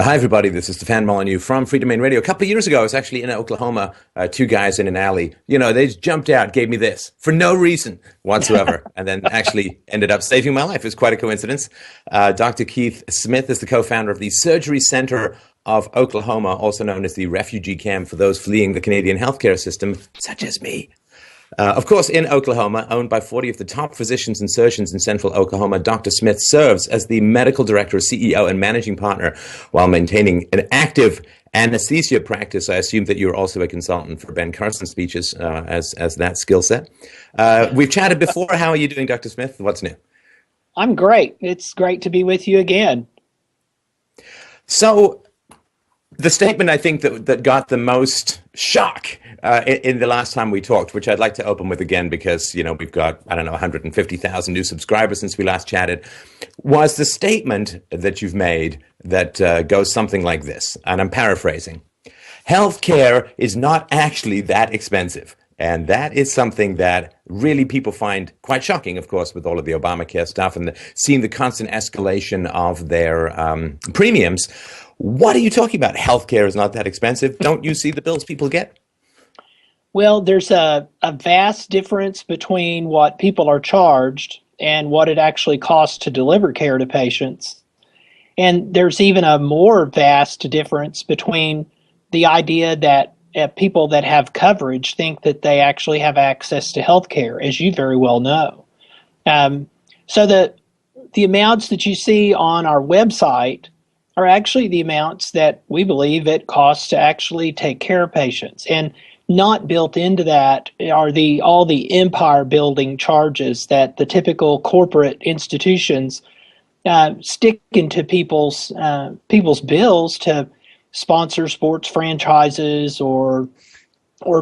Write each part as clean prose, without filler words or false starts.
Hi, everybody. This is Stefan Molyneux from Free Domain Radio. A couple of years ago, I was actually in Oklahoma. Two guys in an alley, they just jumped out, gave me this for no reason whatsoever, and then actually ended up saving my life. It was quite a coincidence. Dr. Keith Smith is the co-founder of the Surgery Center of Oklahoma, also known as the refugee camp for those fleeing the Canadian healthcare system, such as me. Of course, in Oklahoma, owned by 40 of the top physicians and surgeons in central Oklahoma, Dr. Smith serves as the medical director, CEO, and managing partner while maintaining an active anesthesia practice. I assume that you're also a consultant for Ben Carson's speeches as that skill set. We've chatted before. How are you doing, Dr. Smith? What's new? I'm great. It's great to be with you again. So, the statement I think that got the most shock in the last time we talked, which I'd like to open with again because, we've got, 150,000 new subscribers since we last chatted, was the statement that you've made that goes something like this, and I'm paraphrasing. Healthcare is not actually that expensive. And that is something that really people find quite shocking, of course, with all of the Obamacare stuff and seeing the constant escalation of their premiums. What are you talking about? Healthcare is not that expensive. Don't you see the bills people get? Well, there's a vast difference between what people are charged and what it actually costs to deliver care to patients. And there's even a more vast difference between the idea that people that have coverage think that they actually have access to health care, as you very well know. So the amounts that you see on our website are actually the amounts that we believe it costs to actually take care of patients. And not built into that are all the empire building charges that the typical corporate institutions stick into people's bills to sponsor sports franchises or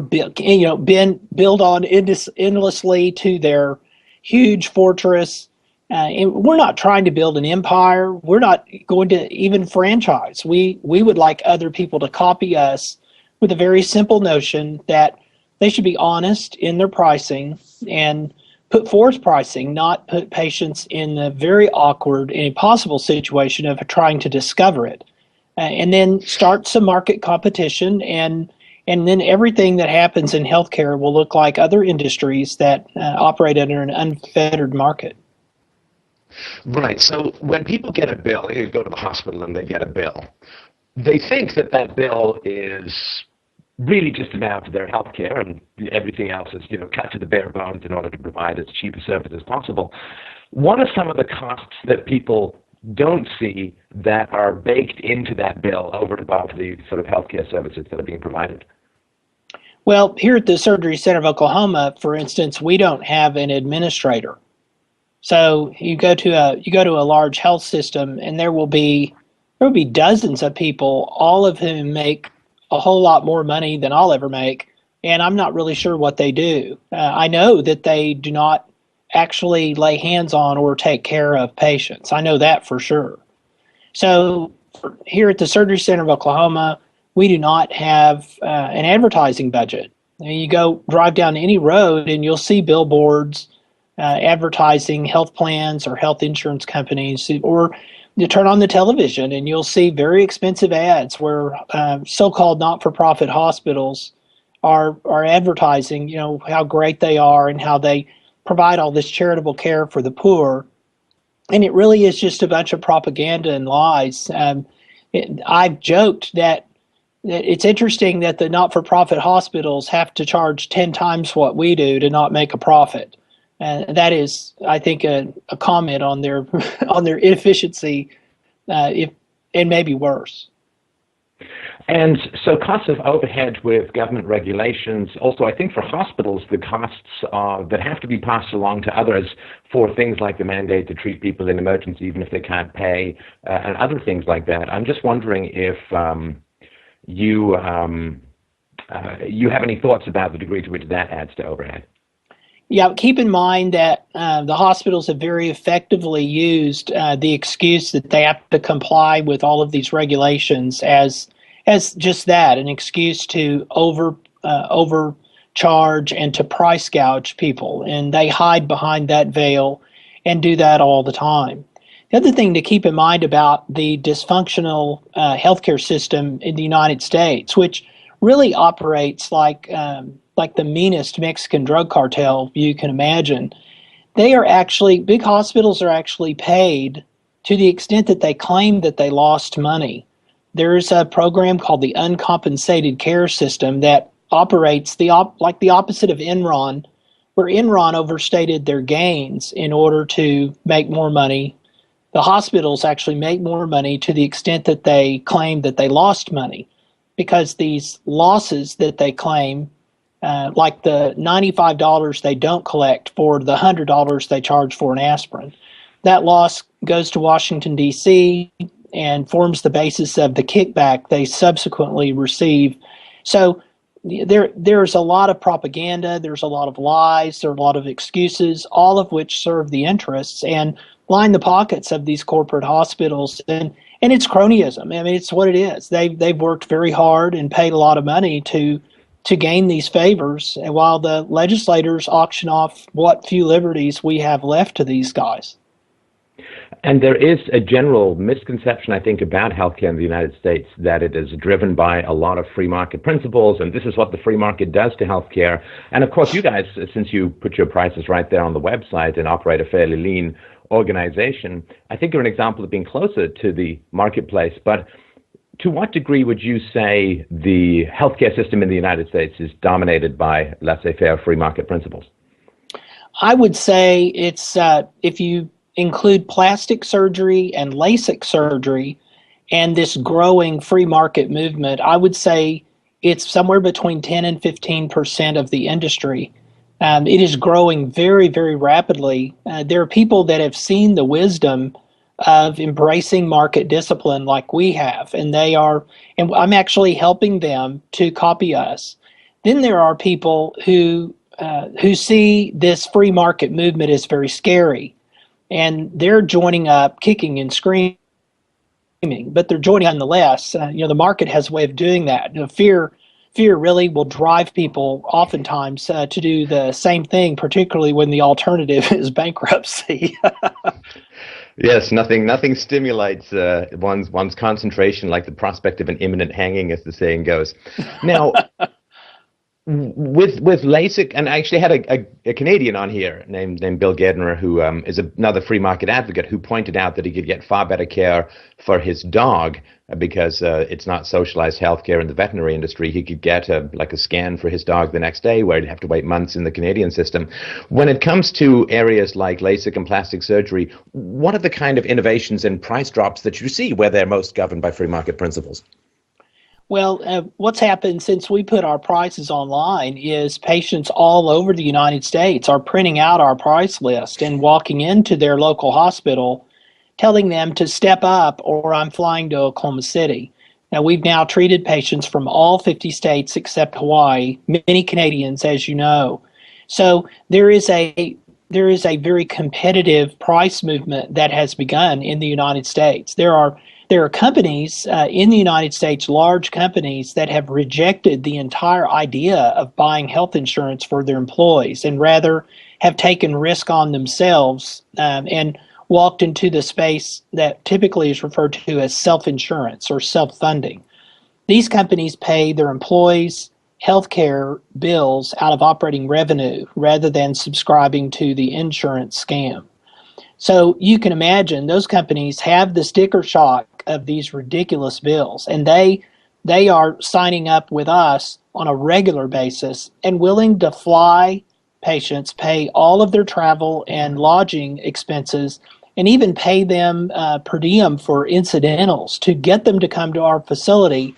build on endlessly to their huge fortress. And we're not trying to build an empire. We're not going to even franchise. We would like other people to copy us with a very simple notion that they should be honest in their pricing and put forth pricing, not put patients in the very awkward and impossible situation of trying to discover it. And then start some market competition, and then everything that happens in healthcare will look like other industries that operate under an unfettered market. Right. So when people get a bill, they go to the hospital and they get a bill, they think that bill is really just about their health care and everything else is, cut to the bare bones in order to provide as cheap a service as possible. What are some of the costs that people don't see that are baked into that bill over and above the sort of healthcare services that are being provided? Well, here at the Surgery Center of Oklahoma, for instance, we don't have an administrator. So you go to a large health system, and there will be dozens of people, all of whom make a whole lot more money than I'll ever make, and I'm not really sure what they do. I know that they do not actually lay hands on or take care of patients. I know that for sure. So here at the Surgery Center of Oklahoma, we do not have an advertising budget. You go drive down any road and you'll see billboards advertising health plans or health insurance companies, or you turn on the television and you'll see very expensive ads where so-called not-for-profit hospitals are advertising, how great they are and how they provide all this charitable care for the poor. And it really is just a bunch of propaganda and lies. I've joked that it's interesting that the not-for-profit hospitals have to charge 10 times what we do to not make a profit. And that is, I think, a comment on their on their inefficiency, and maybe worse. And so costs of overhead with government regulations, also I think for hospitals, the costs that have to be passed along to others for things like the mandate to treat people in emergency even if they can't pay, and other things like that. I'm just wondering if you have any thoughts about the degree to which that adds to overhead. Yeah, keep in mind that the hospitals have very effectively used the excuse that they have to comply with all of these regulations as just that, an excuse to overcharge and to price gouge people. And they hide behind that veil and do that all the time. The other thing to keep in mind about the dysfunctional healthcare system in the United States, which really operates like the meanest Mexican drug cartel you can imagine, big hospitals are actually paid to the extent that they claim that they lost money. There's a program called the Uncompensated Care System that operates like the opposite of Enron, where Enron overstated their gains in order to make more money. The hospitals actually make more money to the extent that they claim that they lost money, because these losses that they claim, like the $95 they don't collect for the $100 they charge for an aspirin, that loss goes to Washington, D.C., and forms the basis of the kickback they subsequently receive. So there's a lot of propaganda, there's a lot of lies, there are a lot of excuses, all of which serve the interests and line the pockets of these corporate hospitals. And it's cronyism. I mean, it's what it is. They've worked very hard and paid a lot of money to gain these favors, and while the legislators auction off what few liberties we have left to these guys. And there is a general misconception, I think, about healthcare in the United States, that it is driven by a lot of free market principles, and this is what the free market does to healthcare. And of course, you guys, since you put your prices right there on the website and operate a fairly lean organization, I think you're an example of being closer to the marketplace. But to what degree would you say the healthcare system in the United States is dominated by laissez-faire free market principles? I would say it's, if you include plastic surgery and LASIK surgery and this growing free market movement, I would say it's somewhere between 10 and 15% of the industry. It is growing very, very rapidly. There are people that have seen the wisdom of embracing market discipline like we have, and I'm actually helping them to copy us. Then there are people who see this free market movement as very scary, and they're joining up, kicking and screaming, but they're joining nonetheless. The market has a way of doing that. Fear really will drive people oftentimes to do the same thing, particularly when the alternative is bankruptcy. Yes, nothing stimulates one's concentration like the prospect of an imminent hanging, as the saying goes. Now, with LASIK, and I actually had a Canadian on here named Bill Gedner, who is another free market advocate, who pointed out that he could get far better care for his dog because it's not socialized healthcare in the veterinary industry. He could get a scan for his dog the next day, where he'd have to wait months in the Canadian system. When it comes to areas like LASIK and plastic surgery, what are the kind of innovations and price drops that you see where they're most governed by free market principles? Well, what's happened since we put our prices online is patients all over the United States are printing out our price list and walking into their local hospital telling them to step up or I'm flying to Oklahoma City. Now, we've now treated patients from all 50 states except Hawaii, many Canadians, as you know. So there is a very competitive price movement that has begun in the United States. There are companies in the United States, large companies, that have rejected the entire idea of buying health insurance for their employees and rather have taken risk on themselves and walked into the space that typically is referred to as self-insurance or self-funding. These companies pay their employees healthcare bills out of operating revenue rather than subscribing to the insurance scam. So you can imagine those companies have the sticker shock of these ridiculous bills, and they are signing up with us on a regular basis and willing to fly patients, pay all of their travel and lodging expenses, and even pay them per diem for incidentals to get them to come to our facility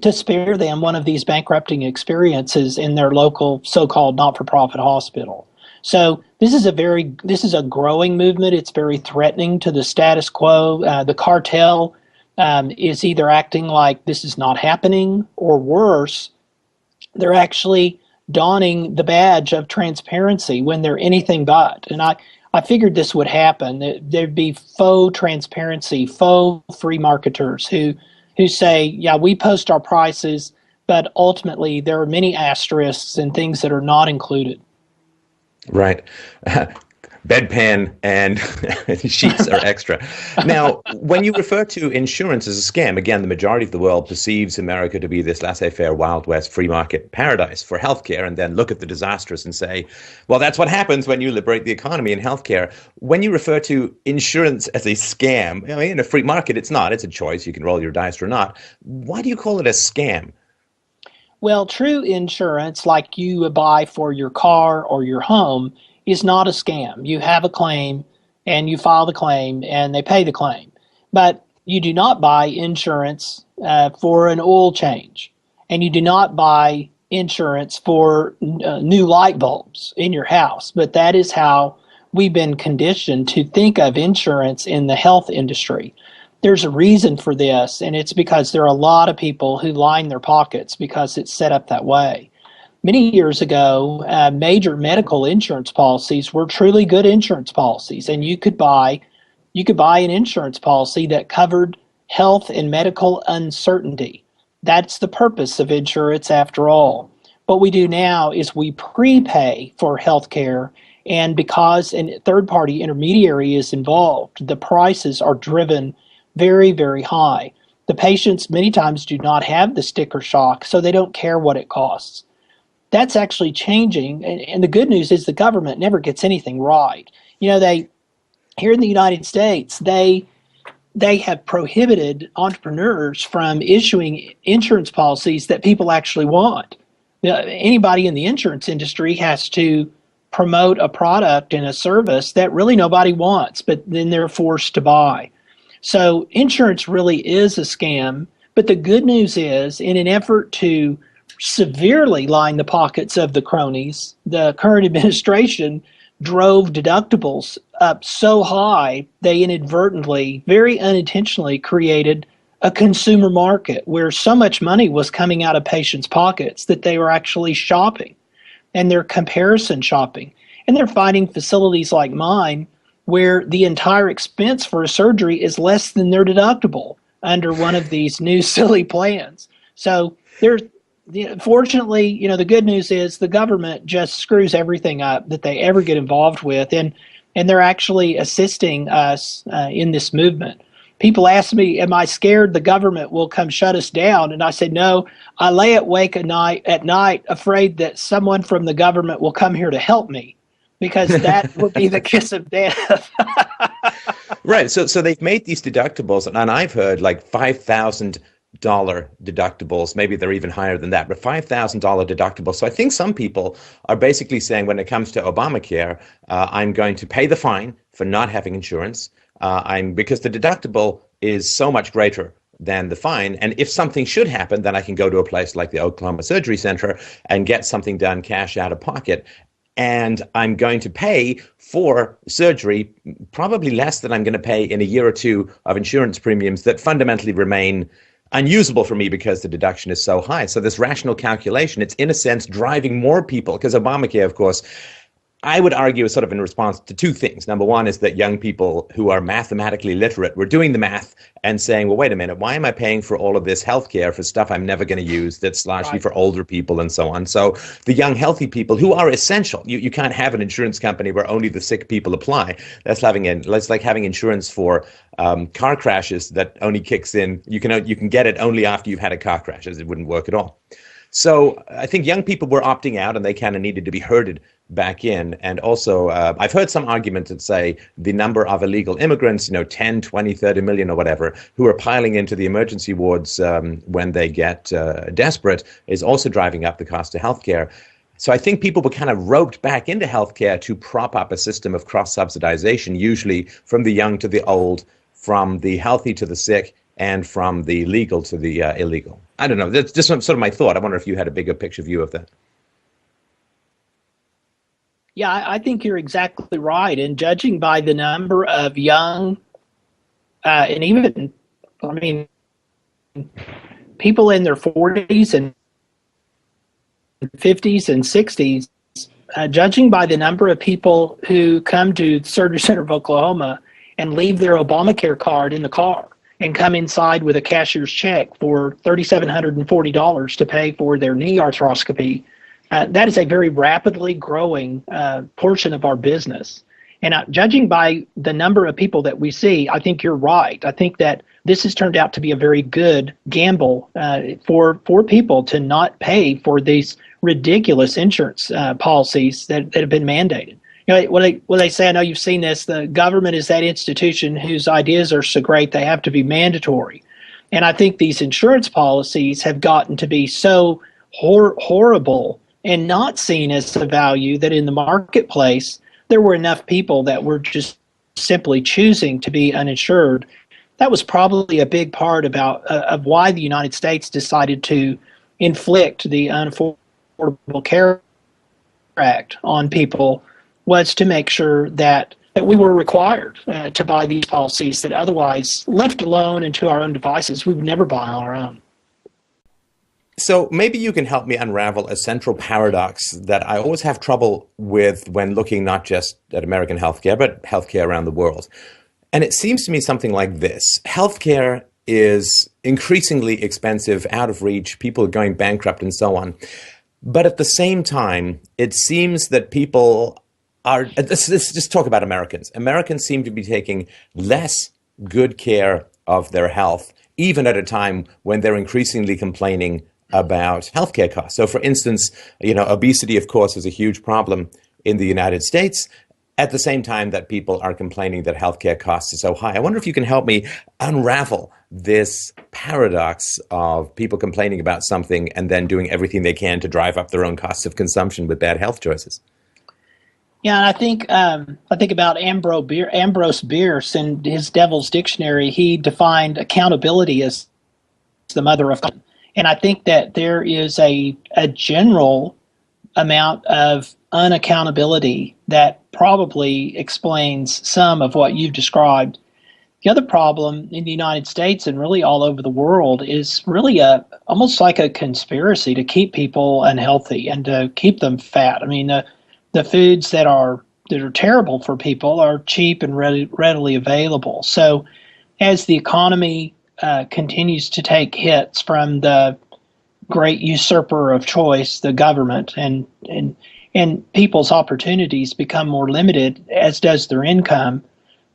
to spare them one of these bankrupting experiences in their local so-called not-for-profit hospital. So this is a growing movement. It's very threatening to the status quo. The cartel is either acting like this is not happening, or worse, they're actually donning the badge of transparency when they're anything but. And I figured this would happen. There'd be faux transparency, faux free marketers who say, yeah, we post our prices, but ultimately there are many asterisks and things that are not included. Right. bedpan and sheets are extra. Now, when you refer to insurance as a scam, again, the majority of the world perceives America to be this laissez-faire, Wild West, free market paradise for healthcare, and then look at the disasters and say, well, that's what happens when you liberate the economy in healthcare. When you refer to insurance as a scam, I mean, in a free market, it's not. It's a choice. You can roll your dice or not. Why do you call it a scam? Well, true insurance, like you would buy for your car or your home, is not a scam. You have a claim and you file the claim and they pay the claim. But you do not buy insurance for an oil change, and you do not buy insurance for new light bulbs in your house. But that is how we've been conditioned to think of insurance in the health industry. There's a reason for this, and it's because there are a lot of people who line their pockets because it's set up that way. Many years ago, major medical insurance policies were truly good insurance policies, and you could buy an insurance policy that covered health and medical uncertainty. That's the purpose of insurance after all. What we do now is we prepay for health care, and because a third-party intermediary is involved, the prices are driven very, very high. The patients many times do not have the sticker shock, so they don't care what it costs. That's actually changing, and the good news is the government never gets anything right. You know, here in the United States, they have prohibited entrepreneurs from issuing insurance policies that people actually want. Anybody in the insurance industry has to promote a product and a service that really nobody wants, but then they're forced to buy. So insurance really is a scam, but the good news is, in an effort to severely line the pockets of the cronies, the current administration drove deductibles up so high they inadvertently, very unintentionally, created a consumer market where so much money was coming out of patients' pockets that they were actually shopping, and they're comparison shopping. And they're finding facilities like mine where the entire expense for a surgery is less than their deductible under one of these new silly plans. So fortunately, the good news is the government just screws everything up that they ever get involved with, and they're actually assisting us in this movement. People ask me, am I scared the government will come shut us down? And I said, no, I lay awake at night afraid that someone from the government will come here to help me, because that would be the kiss of death. Right. So they've made these deductibles, and I've heard like $5,000 deductibles. Maybe they're even higher than that, but $5,000 deductibles. So I think some people are basically saying, when it comes to Obamacare, I'm going to pay the fine for not having insurance. Because the deductible is so much greater than the fine. And if something should happen, then I can go to a place like the Oklahoma Surgery Center and get something done, cash out of pocket. And I'm going to pay for surgery probably less than I'm going to pay in a year or two of insurance premiums that fundamentally remain unusable for me because the deduction is so high. So this rational calculation, it's in a sense driving more people, because Obamacare, of course, I would argue, is sort of in response to two things. Number one is that young people who are mathematically literate were doing the math and saying, well, wait a minute, why am I paying for all of this healthcare for stuff I'm never going to use that's largely for older people and so on? So the young, healthy people who are essential, you can't have an insurance company where only the sick people apply. That's like having insurance for car crashes that only kicks in. You can get it only after you've had a car crash. It wouldn't work at all. So I think young people were opting out, and they kind of needed to be herded back in. And also, I've heard some arguments that say the number of illegal immigrants, 10, 20, 30 million or whatever, who are piling into the emergency wards when they get desperate, is also driving up the cost of healthcare. So I think people were kind of roped back into healthcare to prop up a system of cross-subsidization, usually from the young to the old, from the healthy to the sick, and from the legal to the illegal. I don't know. That's just sort of my thought. I wonder if you had a bigger picture view of that. Yeah, I think you're exactly right. And judging by the number of young, and even, people in their 40s and 50s and 60s, judging by the number of people who come to the Surgery Center of Oklahoma and leave their Obamacare card in the car and come inside with a cashier's check for $3,740 to pay for their knee arthroscopy, that is a very rapidly growing portion of our business. And judging by the number of people that we see, I think you're right. I think that this has turned out to be a very good gamble for people to not pay for these ridiculous insurance policies that have been mandated. You know, what they say, I know you've seen this, the government is that institution whose ideas are so great they have to be mandatory. And I think these insurance policies have gotten to be so horrible and not seen as a value that in the marketplace there were enough people that were just simply choosing to be uninsured. That was probably a big part of why the United States decided to inflict the Unaffordable Care Act on people, was to make sure that we were required to buy these policies that otherwise, left alone and to our own devices, we would never buy on our own. So maybe you can help me unravel a central paradox that I always have trouble with when looking not just at American healthcare, but healthcare around the world. And it seems to me something like this. Healthcare is increasingly expensive, out of reach, people are going bankrupt and so on. But at the same time, it seems that people are, let's just talk about Americans. Americans seem to be taking less good care of their health, even at a time when they're increasingly complaining about healthcare costs. So for instance, obesity, of course, is a huge problem in the United States, at the same time that people are complaining that healthcare costs are so high. I wonder if you can help me unravel this paradox of people complaining about something and then doing everything they can to drive up their own costs of consumption with bad health choices. Yeah, and I think about Ambrose Bierce in his Devil's Dictionary. He defined accountability as the mother of God. And I think that there is a general amount of unaccountability that probably explains some of what you've described. The other problem in the United States and really all over the world is really almost like a conspiracy to keep people unhealthy and to keep them fat. I mean, the foods that are terrible for people are cheap and readily available. So as the economy continues to take hits from the great usurper of choice, the government, and people's opportunities become more limited, as does their income,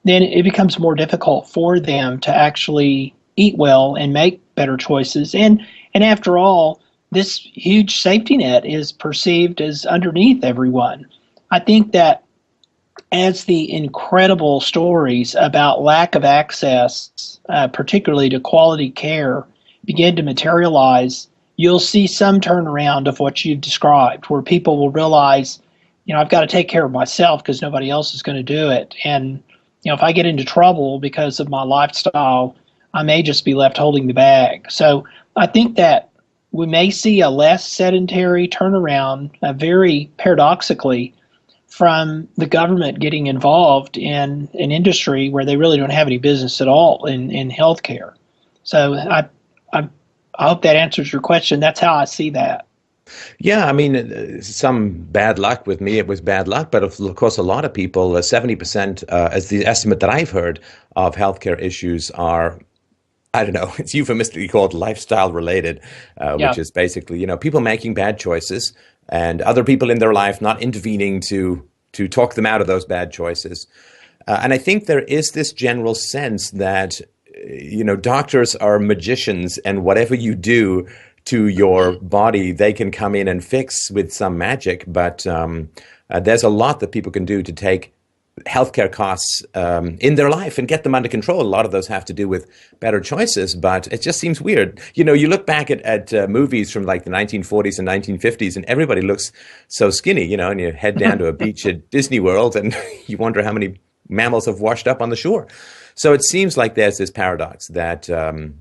then it becomes more difficult for them to actually eat well and make better choices. And after all, this huge safety net is perceived as underneath everyone. I think that as the incredible stories about lack of access, particularly to quality care, begin to materialize, you'll see some turnaround of what you've described, where people will realize, I've got to take care of myself because nobody else is going to do it. And, if I get into trouble because of my lifestyle, I may just be left holding the bag. So I think that we may see a less sedentary turnaround, very paradoxically, from the government getting involved in an industry where they really don't have any business at all in healthcare. So I hope that answers your question. That's how I see that. Yeah, I mean, some bad luck with me. It was bad luck, but of course, a lot of people, 70%, as the estimate that I've heard of healthcare issues are, I don't know, it's euphemistically called lifestyle related, which is basically, people making bad choices and other people in their life not intervening to talk them out of those bad choices. And I think there is this general sense that, doctors are magicians, and whatever you do to your body, they can come in and fix with some magic. But there's a lot that people can do to take healthcare costs in their life and get them under control. A lot of those have to do with better choices, but it just seems weird. You look back at movies from like the 1940s and 1950s, and everybody looks so skinny, and you head down to a beach at Disney World and you wonder how many mammals have washed up on the shore. So it seems like there's this paradox that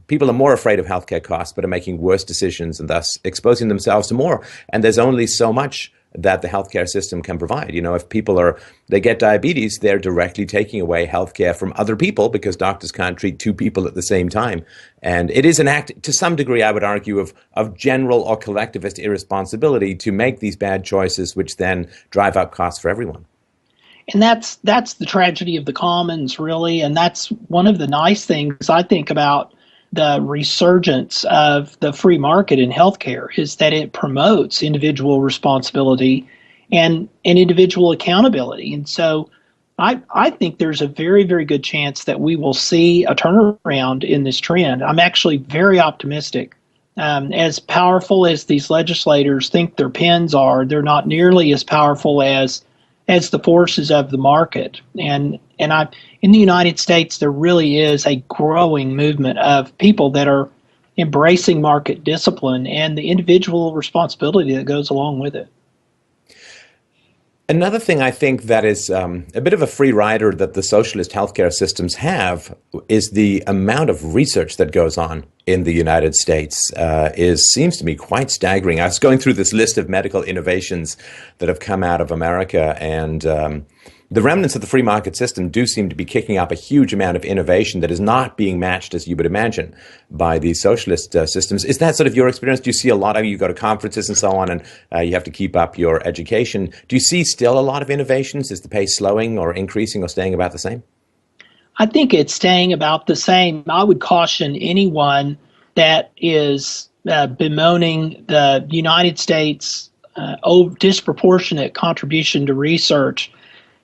people are more afraid of healthcare costs, but are making worse decisions and thus exposing themselves to more. And there's only so much that the healthcare system can provide. If people they get diabetes, they're directly taking away healthcare from other people because doctors can't treat two people at the same time. And it is an act, to some degree, I would argue, of general or collectivist irresponsibility to make these bad choices, which then drive up costs for everyone. And that's the tragedy of the commons, really. And that's one of the nice things I think about the resurgence of the free market in healthcare, is that it promotes individual responsibility and individual accountability. And so I think there's a very, very good chance that we will see a turnaround in this trend. I'm actually very optimistic. As powerful as these legislators think their pens are, they're not nearly as powerful as the forces of the market. And in the United States, there really is a growing movement of people that are embracing market discipline and the individual responsibility that goes along with it. Another thing I think that is a bit of a free rider that the socialist healthcare systems have is the amount of research that goes on in the United States seems to me quite staggering. I was going through this list of medical innovations that have come out of America, and the remnants of the free market system do seem to be kicking up a huge amount of innovation that is not being matched, as you would imagine, by the socialist systems. Is that sort of your experience? Do you see a lot of, you go to conferences and so on, and you have to keep up your education. Do you see still a lot of innovations? Is the pace slowing or increasing or staying about the same? I think it's staying about the same. I would caution anyone that is bemoaning the United States' disproportionate contribution to research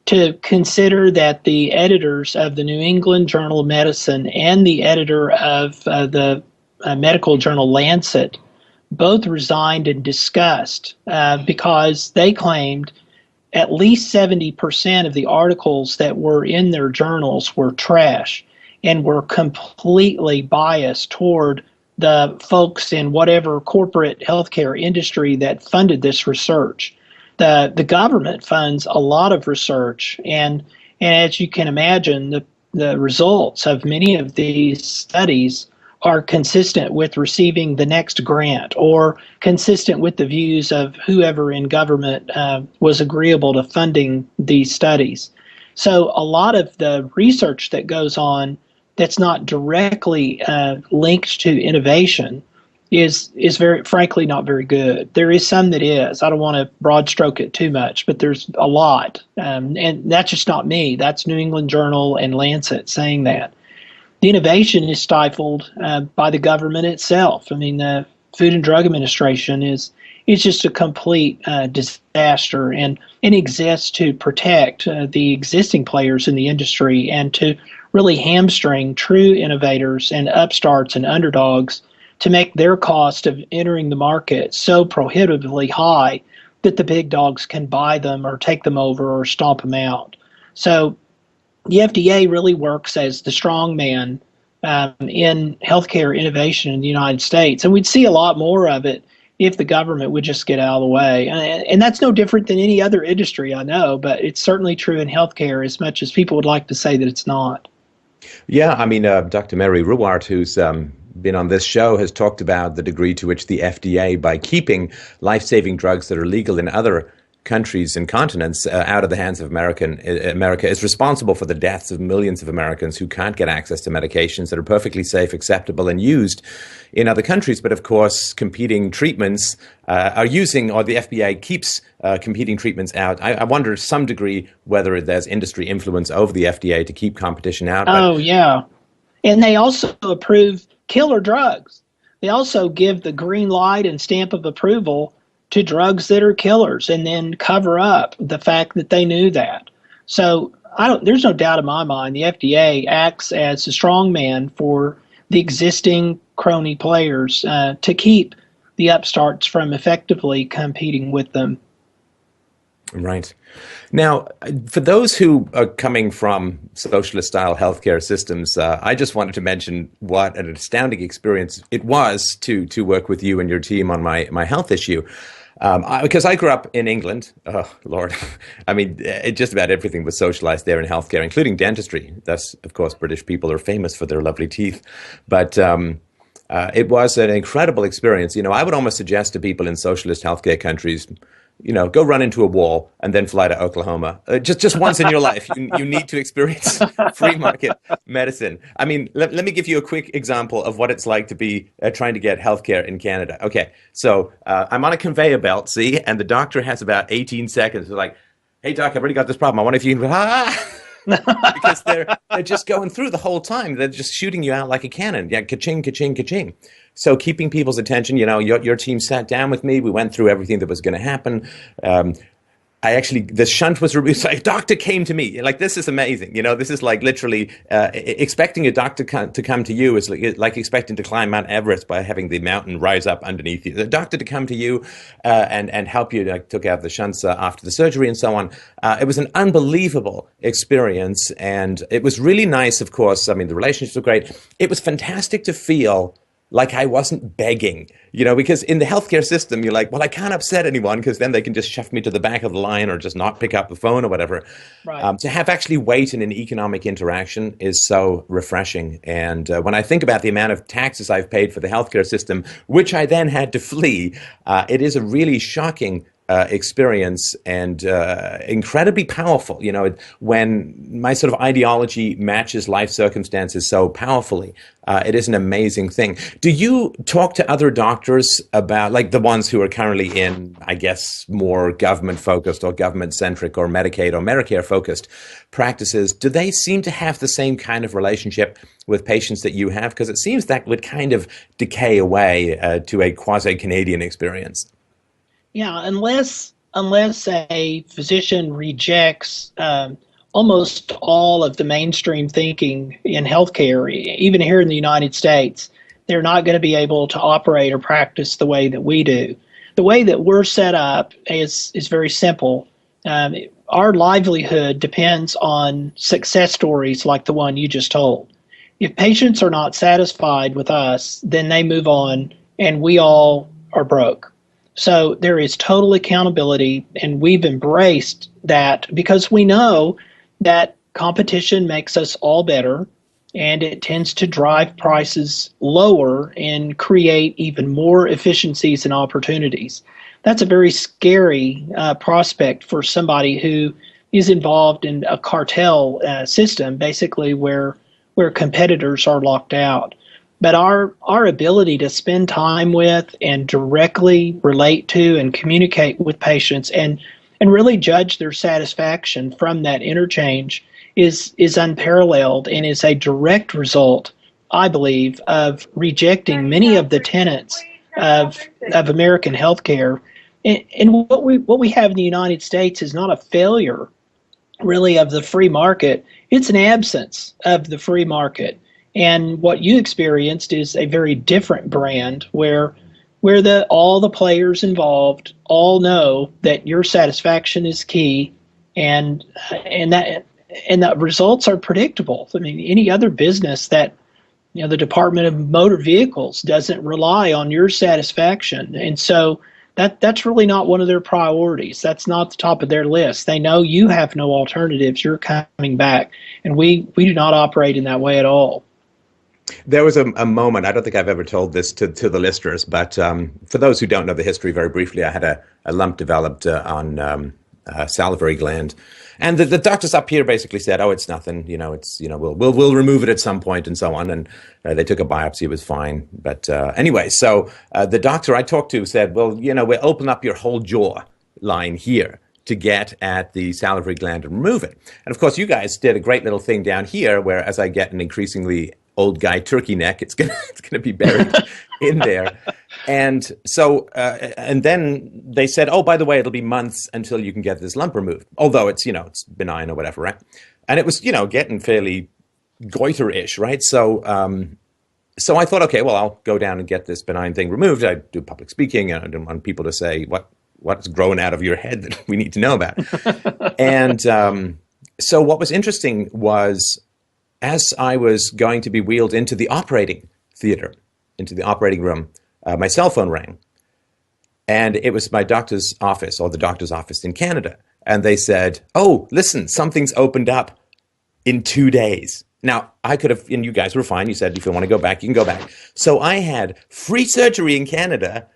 to consider that the editors of the New England Journal of Medicine and the editor of the medical journal Lancet both resigned in disgust because they claimed at least 70% of the articles that were in their journals were trash and were completely biased toward the folks in whatever corporate healthcare industry that funded this research. The government funds a lot of research, and as you can imagine, the results of many of these studies are consistent with receiving the next grant or consistent with the views of whoever in government was agreeable to funding these studies. So a lot of the research that goes on that's not directly linked to innovation is very, frankly, not very good. There is some that is. I don't want to broad stroke it too much, but there's a lot. And that's just not me. That's New England Journal and Lancet saying that. The innovation is stifled by the government itself. I mean, the Food and Drug Administration is just a complete disaster and exists to protect the existing players in the industry and to really hamstring true innovators and upstarts and underdogs to make their cost of entering the market so prohibitively high that the big dogs can buy them or take them over or stomp them out. So the FDA really works as the strong man in healthcare innovation in the United States. And we'd see a lot more of it if the government would just get out of the way. And that's no different than any other industry, I know, but it's certainly true in healthcare as much as people would like to say that it's not. Yeah, I mean, Dr. Mary Ruwart, who's been on this show, has talked about the degree to which the FDA, by keeping life-saving drugs that are legal in other countries and continents out of the hands of America, is responsible for the deaths of millions of Americans who can't get access to medications that are perfectly safe, acceptable, and used in other countries. But of course, competing treatments are using, or the FDA keeps competing treatments out. I wonder to some degree whether there's industry influence over the FDA to keep competition out. Oh, yeah. And they also approve killer drugs. They also give the green light and stamp of approval to drugs that are killers and then cover up the fact that they knew that. So there's no doubt in my mind the FDA acts as a strong man for the existing crony players to keep the upstarts from effectively competing with them. Right. Now, for those who are coming from socialist-style healthcare systems, I just wanted to mention what an astounding experience it was to work with you and your team on my health issue. Because I grew up in England. Oh, Lord. I mean, just about everything was socialized there in healthcare, including dentistry. Thus, of course, British people are famous for their lovely teeth. But it was an incredible experience. You know, I would almost suggest to people in socialist healthcare countries, you know, go run into a wall and then fly to Oklahoma. Just once in your life, you need to experience free market medicine. I mean, let me give you a quick example of what it's like to be trying to get healthcare in Canada. Okay, so I'm on a conveyor belt, see, and the doctor has about 18 seconds. They're like, hey, doc, I've already got this problem. I wonder if you can... because they're just going through the whole time. They're just shooting you out like a cannon. Yeah, ka-ching, ka-ching, ka-ching. So keeping people's attention, you know, your team sat down with me. We went through everything that was going to happen. the shunt was removed. So a doctor came to me. Like, this is amazing. You know, this is like literally expecting a doctor to come to you is like expecting to climb Mount Everest by having the mountain rise up underneath you. The doctor to come to you and help you, like, took out the shunts after the surgery and so on. It was an unbelievable experience. And it was really nice, of course. I mean, the relationships were great. It was fantastic to feel like I wasn't begging, you know, because in the healthcare system, you're like, well, I can't upset anyone because then they can just shove me to the back of the line or just not pick up the phone or whatever. Right. To have actually weight in an economic interaction is so refreshing. And when I think about the amount of taxes I've paid for the healthcare system, which I then had to flee, it is a really shocking experience and incredibly powerful, you know, when my sort of ideology matches life circumstances so powerfully. It is an amazing thing. Do you talk to other doctors about, like the ones who are currently in, I guess, more government focused or government centric or Medicaid or Medicare focused practices? Do they seem to have the same kind of relationship with patients that you have? Because it seems that would kind of decay away to a quasi-Canadian experience. Yeah, unless a physician rejects almost all of the mainstream thinking in healthcare, even here in the United States, they're not going to be able to operate or practice the way that we do. The way that we're set up is very simple. Our livelihood depends on success stories like the one you just told. If patients are not satisfied with us, then they move on, and we all are broke. So there is total accountability, and we've embraced that because we know that competition makes us all better, and it tends to drive prices lower and create even more efficiencies and opportunities. That's a very scary prospect for somebody who is involved in a cartel system, basically where competitors are locked out. But our ability to spend time with and directly relate to and communicate with patients and really judge their satisfaction from that interchange is unparalleled and is a direct result, I believe, of rejecting many of the tenets of American healthcare. And what we have in the United States is not a failure, really, of the free market. It's an absence of the free market. And what you experienced is a very different brand where all the players involved all know that your satisfaction is key, and the results are predictable. I mean, any other business that, you know, the Department of Motor Vehicles doesn't rely on your satisfaction, and so that's really not one of their priorities. That's not the top of their list. They know you have no alternatives. You're coming back, and we do not operate in that way at all. There was a moment, I don't think I've ever told this to the listeners, but for those who don't know the history, very briefly, I had a lump developed on salivary gland. And the doctors up here basically said, oh, it's nothing, you know, we'll remove it at some point and so on. And they took a biopsy, it was fine. But anyway, so the doctor I talked to said, well, you know, we'll open up your whole jaw line here to get at the salivary gland and remove it. And of course, you guys did a great little thing down here where as I get an increasingly old guy turkey neck, it's gonna be buried in there. And so, and then they said, oh, by the way, it'll be months until you can get this lump removed. Although it's, you know, it's benign or whatever, right? And it was, you know, getting fairly goiter-ish, right? So, so I thought, okay, well, I'll go down and get this benign thing removed. I do public speaking, and I don't want people to say what's growing out of your head that we need to know about. And so what was interesting was, as I was going to be wheeled into the operating theater, into the operating room, my cell phone rang. And it was my doctor's office, or the doctor's office in Canada. And they said, oh, listen, something's opened up in 2 days. Now, I could have, and you guys were fine. You said, if you want to go back, you can go back. So I had free surgery in Canada.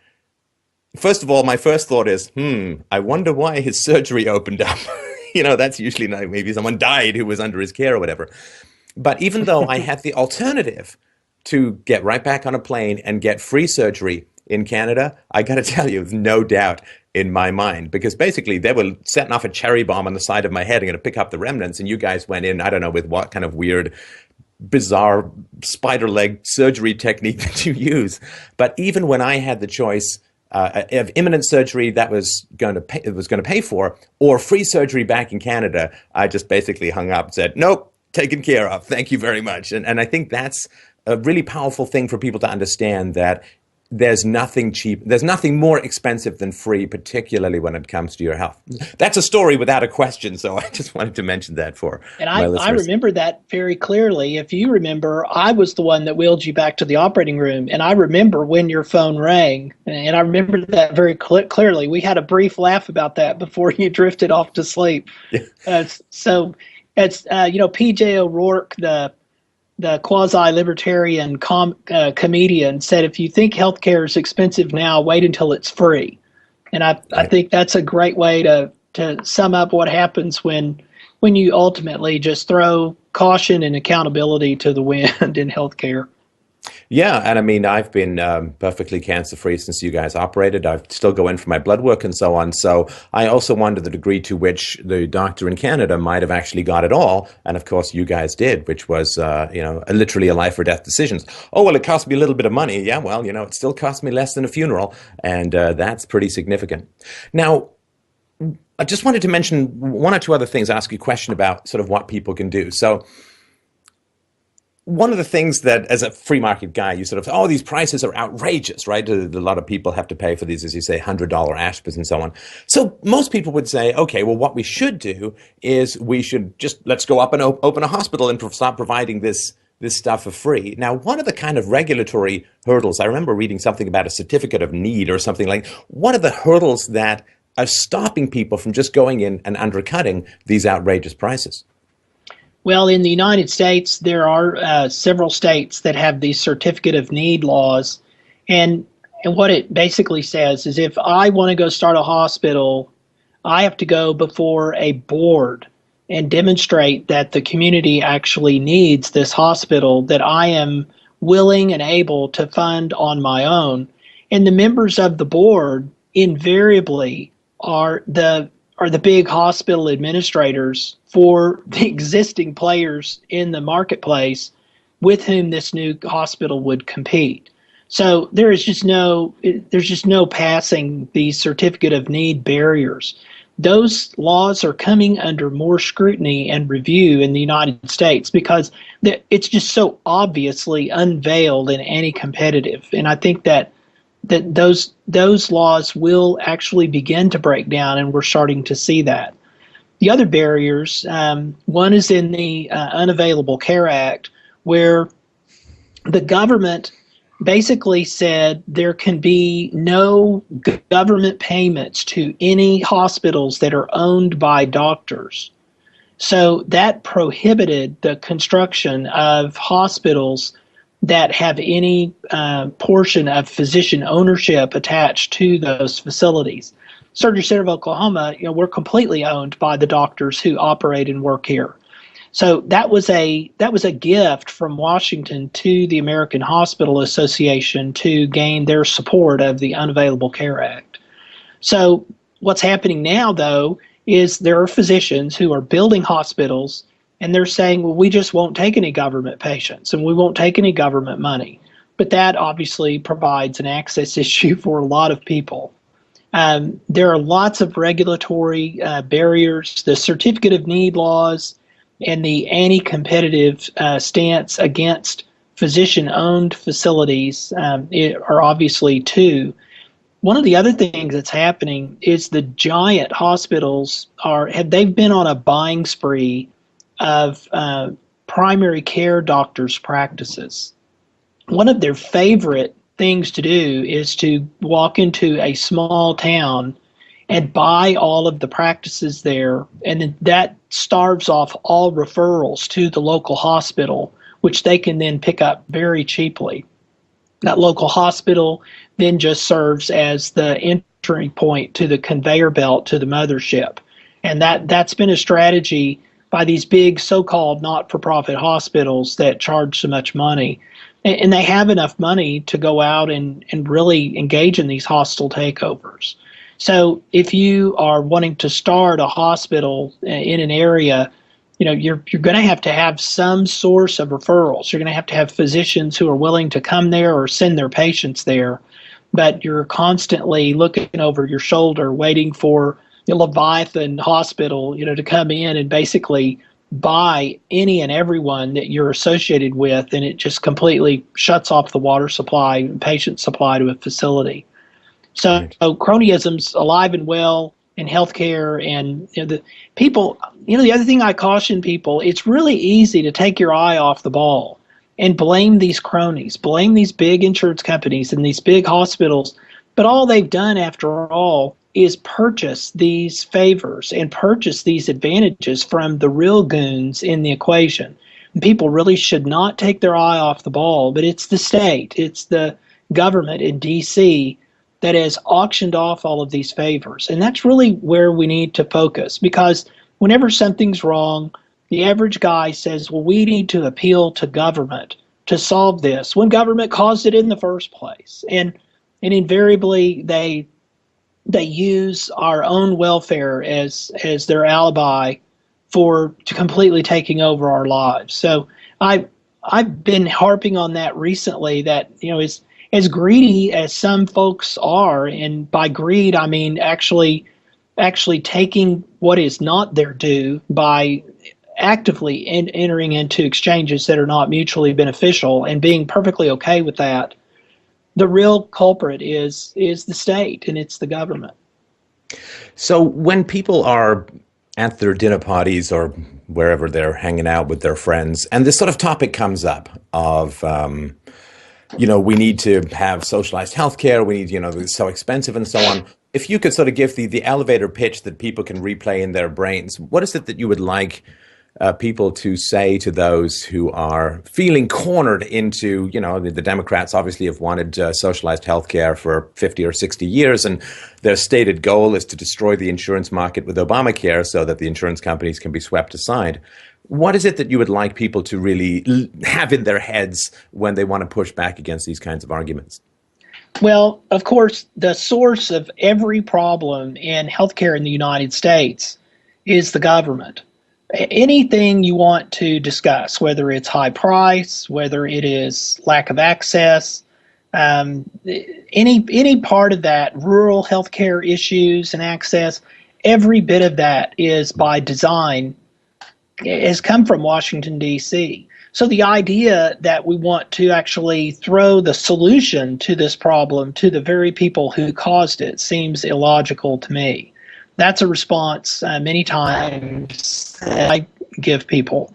First of all, my first thought is, I wonder why his surgery opened up. You know, that's usually not, maybe someone died who was under his care or whatever. But even though I had the alternative to get right back on a plane and get free surgery in Canada, I got to tell you, there's no doubt in my mind, because basically they were setting off a cherry bomb on the side of my head and going to pick up the remnants. And you guys went in, I don't know, with what kind of weird, bizarre spider leg surgery technique that you use. But even when I had the choice of imminent surgery that was going to pay for, or free surgery back in Canada, I just basically hung up and said, nope, taken care of. Thank you very much. And I think that's a really powerful thing for people to understand, that there's nothing cheap, there's nothing more expensive than free, particularly when it comes to your health. That's a story without a question, so I just wanted to mention that for my listeners. I remember that very clearly. If you remember, I was the one that wheeled you back to the operating room, and I remember when your phone rang, and I remember that very clearly. We had a brief laugh about that before you drifted off to sleep. Yeah. So it's, P.J. O'Rourke, the quasi-libertarian comedian, said, if you think healthcare is expensive now, wait until it's free. And I think that's a great way to sum up what happens when you ultimately just throw caution and accountability to the wind in healthcare. Yeah, and I mean, I've been perfectly cancer-free since you guys operated. I still go in for my blood work and so on. So I also wonder the degree to which the doctor in Canada might have actually got it all. And of course, you guys did, which was, literally a life or death decision. Oh, well, it cost me a little bit of money. Yeah, well, it still cost me less than a funeral. And that's pretty significant. Now, I just wanted to mention one or two other things, ask you a question about sort of what people can do. So one of the things that, as a free market guy, you sort of, these prices are outrageous, right? A lot of people have to pay for these, as you say, $100 aspirins and so on. So most people would say, okay, well, what we should do is we should just, let's go up and open a hospital and stop providing this stuff for free. Now, what are the kind of regulatory hurdles? I remember reading something about a certificate of need or something like, what are the hurdles that are stopping people from just going in and undercutting these outrageous prices? Well, in the United States, there are several states that have these certificate of need laws. And what it basically says is, if I want to go start a hospital, I have to go before a board and demonstrate that the community actually needs this hospital that I am willing and able to fund on my own. And the members of the board invariably are the big hospital administrators for the existing players in the marketplace with whom this new hospital would compete. So there's just no passing these certificate of need barriers. Those laws are coming under more scrutiny and review in the United States because it's just so obviously unveiled and anti-competitive. And I think that those laws will actually begin to break down, and we're starting to see that. The other barriers, one is in the Unavailable Care Act, where the government basically said there can be no government payments to any hospitals that are owned by doctors. So that prohibited the construction of hospitals that have any portion of physician ownership attached to those facilities. Surgery Center of Oklahoma, we're completely owned by the doctors who operate and work here. So that was a gift from Washington to the American Hospital Association to gain their support of the Unavailable Care Act. So what's happening now, though, is there are physicians who are building hospitals, and they're saying, well, we just won't take any government patients and we won't take any government money. But that obviously provides an access issue for a lot of people. There are lots of regulatory barriers. The certificate of need laws and the anti-competitive stance against physician-owned facilities are obviously two. One of the other things that's happening is the giant hospitals they've been on a buying spree of primary care doctors' practices. One of their favorite things to do is to walk into a small town and buy all of the practices there, and that starves off all referrals to the local hospital, which they can then pick up very cheaply. That local hospital then just serves as the entry point to the conveyor belt to the mothership. And that's been a strategy by these big so-called not-for-profit hospitals that charge so much money. And they have enough money to go out and really engage in these hostile takeovers. So if you are wanting to start a hospital in an area, you're going to have some source of referrals. You're going to have physicians who are willing to come there or send their patients there. but you're constantly looking over your shoulder, waiting for the Leviathan Hospital, to come in and basically buy any and everyone that you're associated with, and it just completely shuts off the water supply, patient supply to a facility. So cronyism's alive and well in healthcare, and the people. The other thing I caution people: it's really easy to take your eye off the ball and blame these cronies, blame these big insurance companies and these big hospitals. But all they've done, after all, is purchase these favors and purchase these advantages from the real goons in the equation. And people really should not take their eye off the ball, but it's the state, it's the government in D.C. that has auctioned off all of these favors. And that's really where we need to focus, because whenever something's wrong, the average guy says, well, we need to appeal to government to solve this, when government caused it in the first place. And invariably, they use our own welfare as their alibi for completely taking over our lives. So I've been harping on that recently, that as greedy as some folks are, and by greed I mean actually taking what is not their due by actively entering into exchanges that are not mutually beneficial and being perfectly okay with that. The real culprit is the state, and it's the government. So when people are at their dinner parties or wherever they're hanging out with their friends, and this sort of topic comes up of, we need to have socialized healthcare, we need, it's so expensive and so on. If you could sort of give the elevator pitch that people can replay in their brains, what is it that you would like people to say to those who are feeling cornered into, the Democrats obviously have wanted socialized healthcare for 50 or 60 years, and their stated goal is to destroy the insurance market with Obamacare so that the insurance companies can be swept aside. What is it that you would like people to really have in their heads when they want to push back against these kinds of arguments? Well, of course, the source of every problem in healthcare in the United States is the government. Anything you want to discuss, whether it's high price, whether it is lack of access, any part of that, rural healthcare issues and access, every bit of that is by design, has come from Washington, D.C. So the idea that we want to actually throw the solution to this problem to the very people who caused it seems illogical to me. That's a response many times I give people.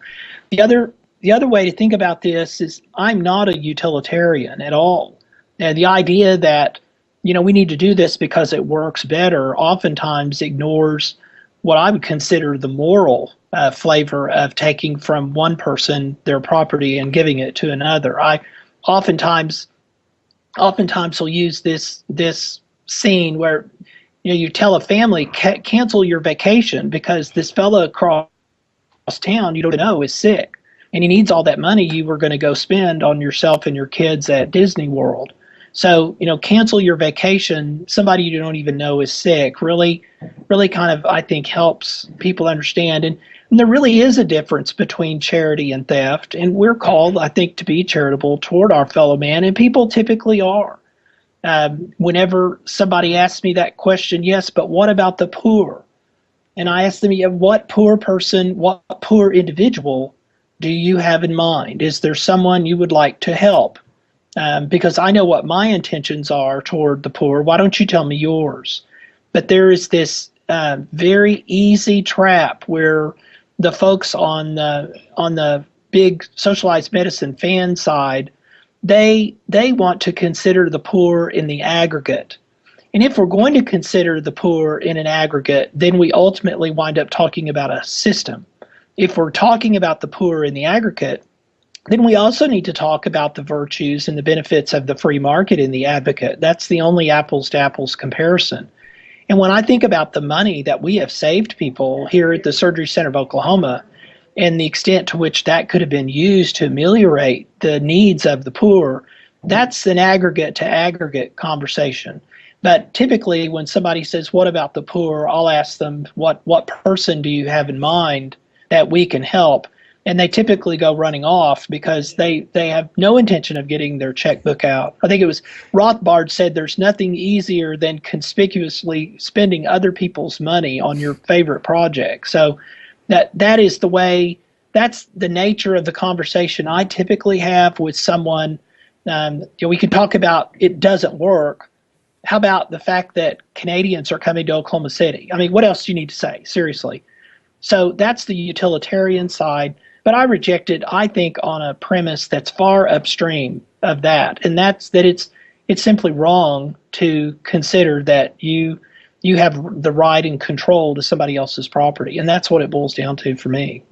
The other way to think about this is I'm not a utilitarian at all. The idea that we need to do this because it works better oftentimes ignores what I would consider the moral flavor of taking from one person their property and giving it to another. I oftentimes will use this scene where you tell a family, cancel your vacation because this fellow across town you don't know is sick, and he needs all that money you were going to go spend on yourself and your kids at Disney World. So, cancel your vacation. Somebody you don't even know is sick. Really kind of, I think, helps people understand. And there really is a difference between charity and theft. And we're called, I think, to be charitable toward our fellow man, and people typically are. Whenever somebody asks me that question, yes, but what about the poor? And I ask them, what poor person, what poor individual do you have in mind? Is there someone you would like to help? Because I know what my intentions are toward the poor. Why don't you tell me yours? But there is this very easy trap where the folks on the big socialized medicine fan side, they want to consider the poor in the aggregate. And if we're going to consider the poor in an aggregate, then we ultimately wind up talking about a system. If we're talking about the poor in the aggregate, then we also need to talk about the virtues and the benefits of the free market in the advocate. That's the only apples to apples comparison. And when I think about the money that we have saved people here at the Surgery Center of Oklahoma, and the extent to which that could have been used to ameliorate the needs of the poor, that's an aggregate to aggregate conversation. But typically when somebody says, what about the poor, I'll ask them, what person do you have in mind that we can help? and they typically go running off because they have no intention of getting their checkbook out. I think it was Rothbard said there's nothing easier than conspicuously spending other people's money on your favorite project. So that is the way, that's the nature of the conversation I typically have with someone. We can talk about it doesn't work. How about the fact that Canadians are coming to Oklahoma City? I mean, what else do you need to say? Seriously. So that's the utilitarian side. But I reject it, I think, on a premise that's far upstream of that. And that's that it's simply wrong to consider that you have the right and control to somebody else's property. And that's what it boils down to for me.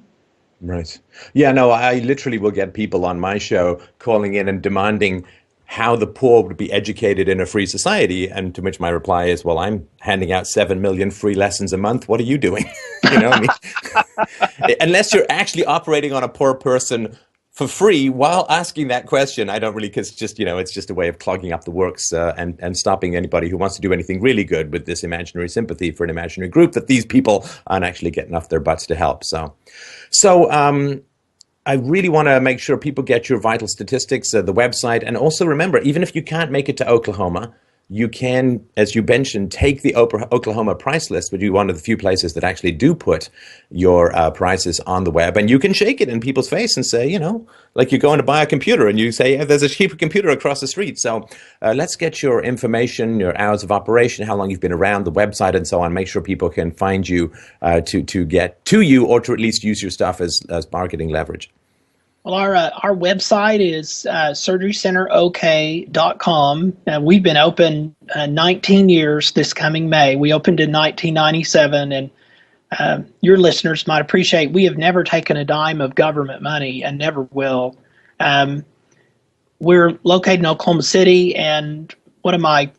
Right. Yeah, no, I literally will get people on my show calling in and demanding how the poor would be educated in a free society, and to which my reply is, well, I'm handing out 7 million free lessons a month. What are you doing? You know what I mean? Unless you're actually operating on a poor person for free while asking that question, I don't really, because just, it's just a way of clogging up the works and stopping anybody who wants to do anything really good with this imaginary sympathy for an imaginary group that these people aren't actually getting off their butts to help. So I really want to make sure people get your vital statistics, the website, and also remember, even if you can't make it to Oklahoma, you can, as you mentioned, take the Oklahoma price list, which is one of the few places that actually do put your prices on the web, and you can shake it in people's face and say, like you're going to buy a computer and you say, there's a cheaper computer across the street. So let's get your information, your hours of operation, how long you've been around, the website, and so on. Make sure people can find you to get to you, or to at least use your stuff as marketing leverage. Well, our website is surgerycenterok.com. We've been open 19 years this coming May. We opened in 1997, and your listeners might appreciate we have never taken a dime of government money and never will. We're located in Oklahoma City, and one of my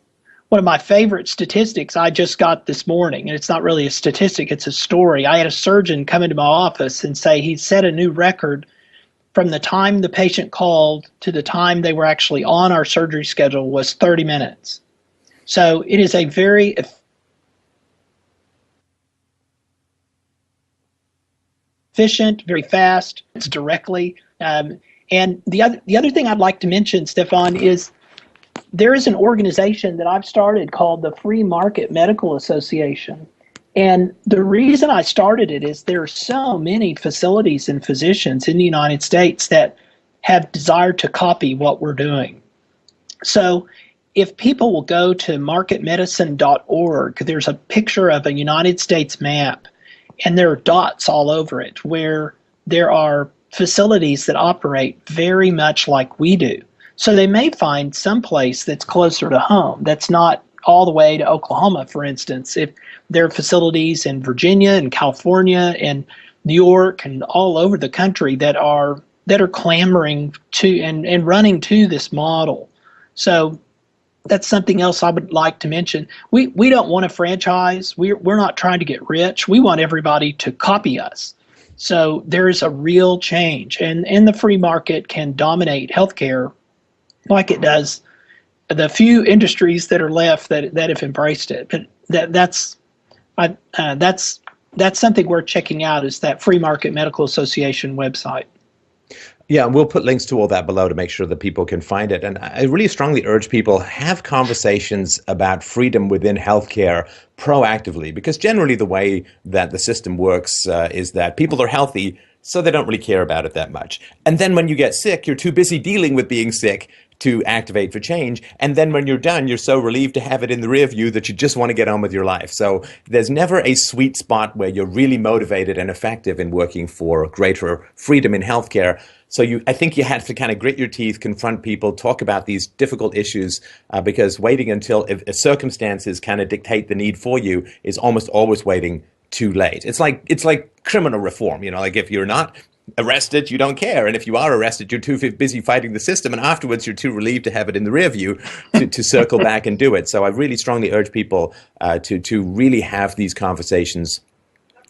favorite statistics I just got this morning, and it's not really a statistic, it's a story. I had a surgeon come into my office and say he set a new record from the time the patient called to the time they were actually on our surgery schedule was 30 minutes. So it is a very efficient, very fast, it's directly. And the other thing I'd like to mention, Stefan, is there is an organization that I've started called the Free Market Medical Association. And the reason I started it is there are so many facilities and physicians in the United States that have desired to copy what we're doing. So if people will go to marketmedicine.org, there's a picture of a United States map, and there are dots all over it where there are facilities that operate very much like we do. So they may find some place that's closer to home, that's not all the way to Oklahoma, for instance. If there are facilities in Virginia and California and New York and all over the country that are clamoring to and running to this model. So that's something else I would like to mention. We don't want a franchise. We're not trying to get rich. We want everybody to copy us. So there is a real change, and the free market can dominate healthcare like it does the few industries that are left that have embraced it. But that's something worth checking out, is that Free Market Medical Association website. Yeah, we'll put links to all that below to make sure that people can find it. And I really strongly urge people, have conversations about freedom within healthcare proactively, because generally the way that the system works is that people are healthy, so they don't really care about it that much. And then when you get sick, you're too busy dealing with being sick to activate for change. And then when you're done, you're so relieved to have it in the rear view that you just want to get on with your life. So there's never a sweet spot where you're really motivated and effective in working for greater freedom in healthcare. So I think you have to kind of grit your teeth, confront people, talk about these difficult issues, because waiting until if circumstances kind of dictate the need for you is almost always waiting too late. It's like criminal reform, like if you're not arrested, you don't care. And if you are arrested, you're too busy fighting the system. And afterwards, you're too relieved to have it in the rear view to circle back and do it. So I really strongly urge people to really have these conversations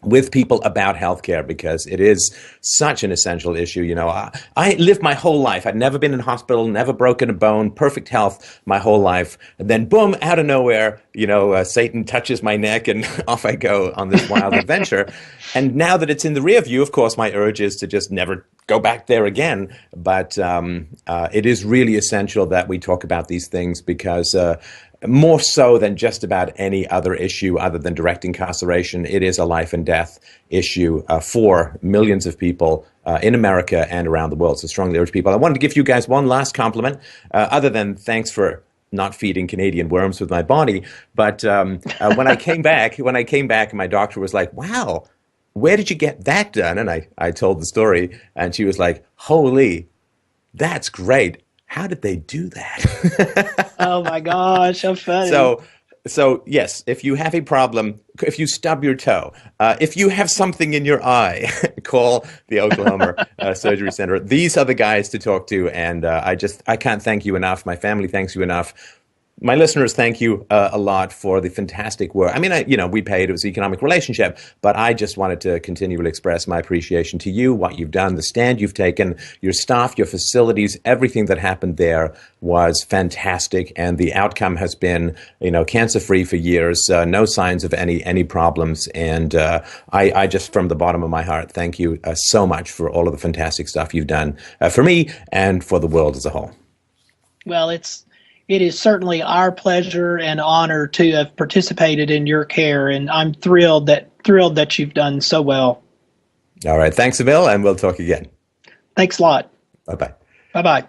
with people about healthcare, because it is such an essential issue. You know, I lived my whole life. I'd never been in hospital, never broken a bone, perfect health my whole life. And then boom, out of nowhere, you know, Satan touches my neck and off I go on this wild adventure. And now that it's in the rear view, of course, my urge is to just never go back there again. But it is really essential that we talk about these things, because more so than just about any other issue other than direct incarceration, it is a life and death issue for millions of people in America and around the world. So strongly urge people. I wanted to give you guys one last compliment, other than thanks for not feeding Canadian worms with my body. But when I came back, my doctor was like, wow, where did you get that done? And I told the story, and she was like, holy, that's great. How did they do that? Oh my gosh, how funny. So yes, if you have a problem, if you stub your toe, if you have something in your eye, call the Oklahoma Surgery Center. These are the guys to talk to, and I can't thank you enough. My family thanks you enough. My listeners, thank you a lot for the fantastic work. I mean, we paid, it was an economic relationship, but I just wanted to continually express my appreciation to you, what you've done, the stand you've taken, your staff, your facilities, everything that happened there was fantastic. And the outcome has been, cancer-free for years, no signs of any problems. And I just, from the bottom of my heart, thank you so much for all of the fantastic stuff you've done for me and for the world as a whole. Well, it is certainly our pleasure and honor to have participated in your care, and I'm thrilled that you've done so well. All right. Thanks, Emil, and we'll talk again. Thanks a lot. Bye-bye. Bye-bye.